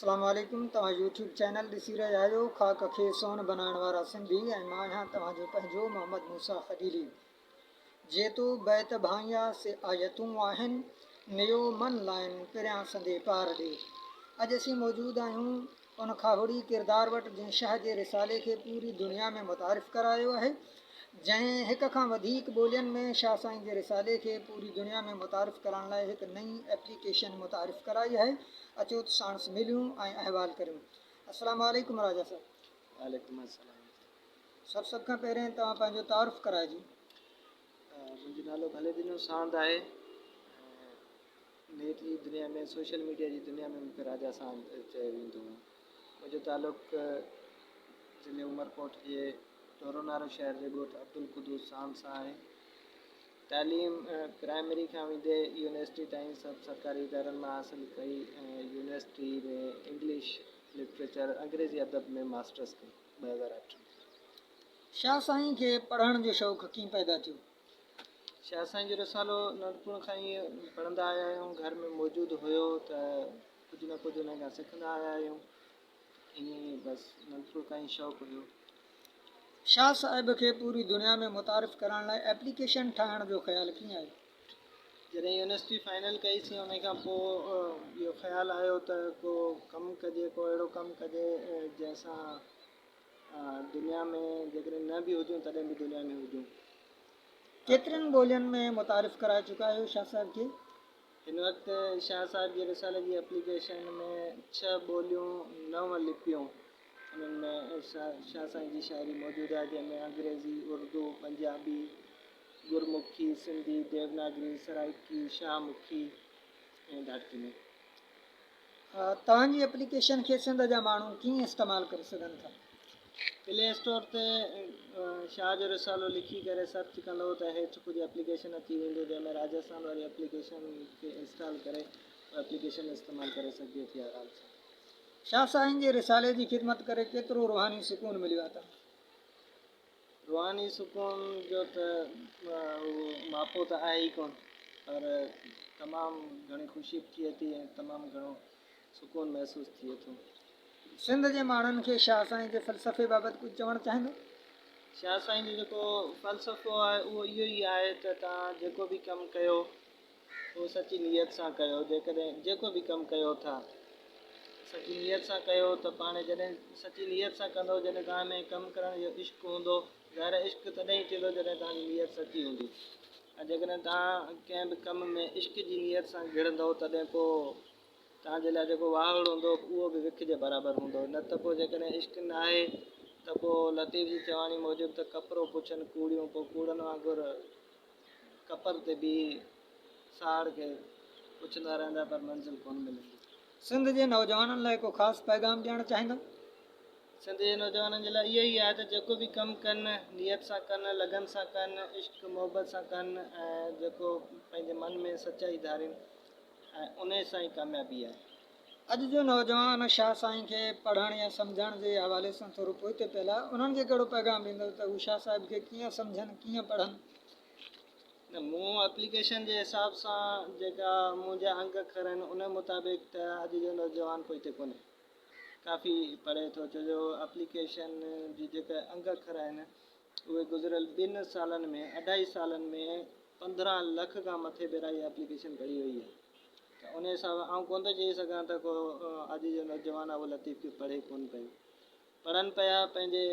अस्सलाम वालेकुम। तव्हां यूट्यूब चैनल ॾिसी रहिया आहियो ख़ाक खे सोन बनाइण वारा सिंधी, ऐं मां आहियां तव्हांजो पंहिंजो मोहम्मद मूसा ख़लीली। जेतो बैत भाइया से आयतूं आहिनि नियो मन लाइन पिरियां संदे पार ॾे। अॼु असीं मौजूदु आहियूं उन खावड़ी किरदार वटि जंहिं शाह जे रिसाले खे पूरी दुनिया में मुतारिफ़ करायो आहे, जंहिं हिक खां वधीक ॿोलियुनि में शाह साईं जे रिसाले खे पूरी दुनिया में मुतारिफ़ करण लाइ हिकु नई एप्लीकेशन मुतारिफ़ कराई आहे। अचो त साणुसि मिलियूं ऐं अहवाल करियूं। अस्सलाम वालेकुम राजा साहब। वालेकुम अस्सलाम। सभु खां पहिरें तव्हां पंहिंजो तारुफ़ कराइजो। मुंहिंजो नालो भले दिनो सांद आहे। नेट जी दुनिया में, सोशल मीडिया जी दुनिया में मूंखे राजा सांद चयो वेंदो आहे। मुंहिंजो तालुक़ु ज़िले उमरकोट जे टोरोनारो शहर जे ॻोठु अब्दुल कुदूस सांद सां आहे। तालीम प्राइमरी खां वेंदे यूनिवर्सिटी ताईं सभु सरकारी इदारनि मां हासिलु कई, ऐं यूनिवर्सिटी में इंग्लिश लिटरेचर अंग्रेज़ी अदब में मास्टर्स कई 2008 में। शाह साईं खे पढ़ण जो शौक़ु कीअं पैदा थियो? शाह साईं जो रिसालो नंढपण खां ई पढ़ंदा आया आहियूं, घर में मौजूदु हुयो त कुझु न कुझु हुन खां सिखंदा आया आहियूं। ईअं बसि नंढपण खां ई शौक़ु हुयो। शाह साहिब खे पूरी दुनिया में मुतारिफ़ करण लाइ एप्लीकेशन ठाहिण जो ख़्यालु कीअं आयो? जॾहिं यूनिवर्सिटी फाइनल कईसीं, उन खां पोइ इहो ख़्यालु आयो त को कमु कजे, को अहिड़ो कमु कजे जंहिंसां दुनिया में जेकॾहिं न बि हुजूं तॾहिं बि दुनिया में हुजूं। केतिरनि ॿोलियुनि में मुतारिफ़ कराए चुका आहियो शाह साहिब खे? हिन वक़्तु शाह साहिब जे रिसाले जी एप्लीकेशन में 6 ॿोलियूं 9 लिपियूं, उन्हनि में शाह साईं जी शाइरी मौजूदु आहे, जंहिंमें अंग्रेज़ी, उर्दू, पंजाबी, गुरमुखी, सिंधी, देवनागरी, सराइकी, शाहमुखी ऐं धाटकी में। तव्हांजी एप्लीकेशन खे सिंध जा माण्हू कीअं इस्तेमालु करे सघनि था? प्ले स्टोर ते शाह जो रिसालो लिखी करे सर्च कंदो त हेठि कुझु एप्लीकेशन अची वेंदो, जंहिंमें राजस्थान वारी एप्लीकेशन खे इंस्टॉल करे एप्लीकेशन इस्तेमालु करे सघिजे थी आराम सां। शाह साईं जे रिसाले जी ख़िदमत करे केतिरो रूहानी सुकून मिलियो आहे? रूहानी सुकून जो त उहो मापो त आहे ई कोन, पर तमामु घणी ख़ुशी थिए थी ऐं तमामु घणो सुकून महसूसु थिए थो। सिंध जे माण्हुनि खे शाह साईं जे फ़लसफ़े बाबति कुझु चवणु चाहींदो? शाह साईं जो जेको फ़लसफ़ो आहे उहो इहो ई आहे त तव्हां जेको बि कमु कयो उहो सची नीयत सां कयो। जेकॾहिं जेको बि कमु कयो था सची नीयत सां कयो त पाण जॾहिं सची नीयत सां कंदो, जॾहिं तव्हां में कमु करण जो इश्क़ु हूंदो, ज़ाहिर इश्क़ु तॾहिं ई थींदो जॾहिं तव्हांजी नीयत सची हूंदी। ऐं जेकॾहिं तव्हां कंहिं बि कम में इश्क़ जी नीयत सां घिड़ंदव तॾहिं पोइ तव्हांजे लाइ जेको वाहुड़ हूंदो उहो बि विख जे बराबरि हूंदो। न त पोइ जेकॾहिं इश्क़ न आहे त पोइ लतीफ़ जी चवाणी मूजिबि त कपिड़ो पुछनि कूड़ियूं, पोइ कूड़नि वांगुरु कपर ते बि साड़ खे पुछंदा रहंदा पर मंज़िल कोन मिलंदी। सिंध जे नौजवाननि लाइ को ख़ासि पैगाम ॾियणु चाहींदो? सिंध जे नौजवाननि जे लाइ इहो ई आहे त जेको बि कमु कनि नियत सां कनि, लगन सां कनि, इश्क़ मोहबत सां कनि, ऐं जेको पंहिंजे मन में सचाई धारनि ऐं उन सां ई कामयाबी आहे। अॼु जो नौजवान शाह साईं खे पढ़ण या सम्झण जे हवाले सां थोरो पोइते पियल आहे, उन्हनि खे कहिड़ो पैगाम ॾींदो त हू शाह साहिब खे कीअं सम्झनि, कीअं पढ़नि? न, मूं एप्लीकेशन जे हिसाब सां जेका मुंहिंजा अंग अखर आहिनि उन मुताबिक़ त अॼु जो नौजवान पोइते कोन्हे, काफ़ी पढ़े थो। छो जो एप्लीकेशन जी जेका अंग अखर आहिनि उहे गुज़िरियल 2 सालनि में 2.5 सालनि में 15 लख खां मथे भेरा इहा एप्लीकेशन घड़ी हुई आहे। त उन हिसाब सां आउं कोन थो चई सघां त को अॼु जो नौजवान आहे उहो लतीफ़ खे पढ़े कोन पियो। पढ़नि पिया, पंहिंजे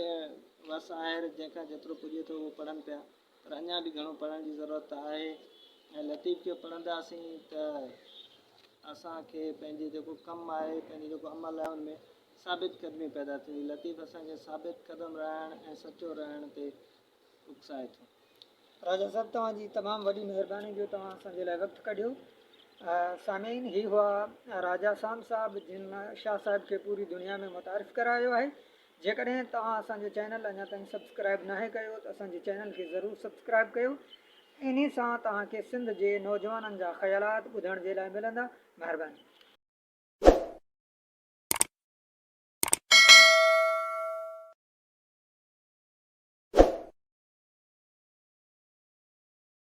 वस आहे, जंहिंखां जेतिरो पुॼे थो उहो पढ़नि पिया, पर अञा बि घणो पढ़ण जी ज़रूरत आहे। ऐं लतीफ़ खे पढ़ंदासीं त असांखे पंहिंजे जेको कमु आहे, पंहिंजो जेको अमल आहे उनमें साबित क़दमी पैदा थींदी। लतीफ़ असांखे साबित क़दम रहण ऐं सचो रहण ते उकसाए थो। राजा साहब, तव्हांजी तमामु वॾी महिरबानी जो तव्हां असांजे लाइ वक़्तु कढियो। सामीन, ही हुआ राजा सांद साहब, जिन शाह साहिब खे पूरी दुनिया में मुतारिफ़ करायो आहे। जेकॾहिं तव्हां असांजो चैनल अञा ताईं सब्सक्राइब न कयो त असांजे चैनल खे ज़रूरु सब्सक्राइब कयो। इन सां तव्हांखे सिंध जे नौजवाननि जा ख़्यालात ॿुधण जे लाइ मिलंदा। महिरबानी।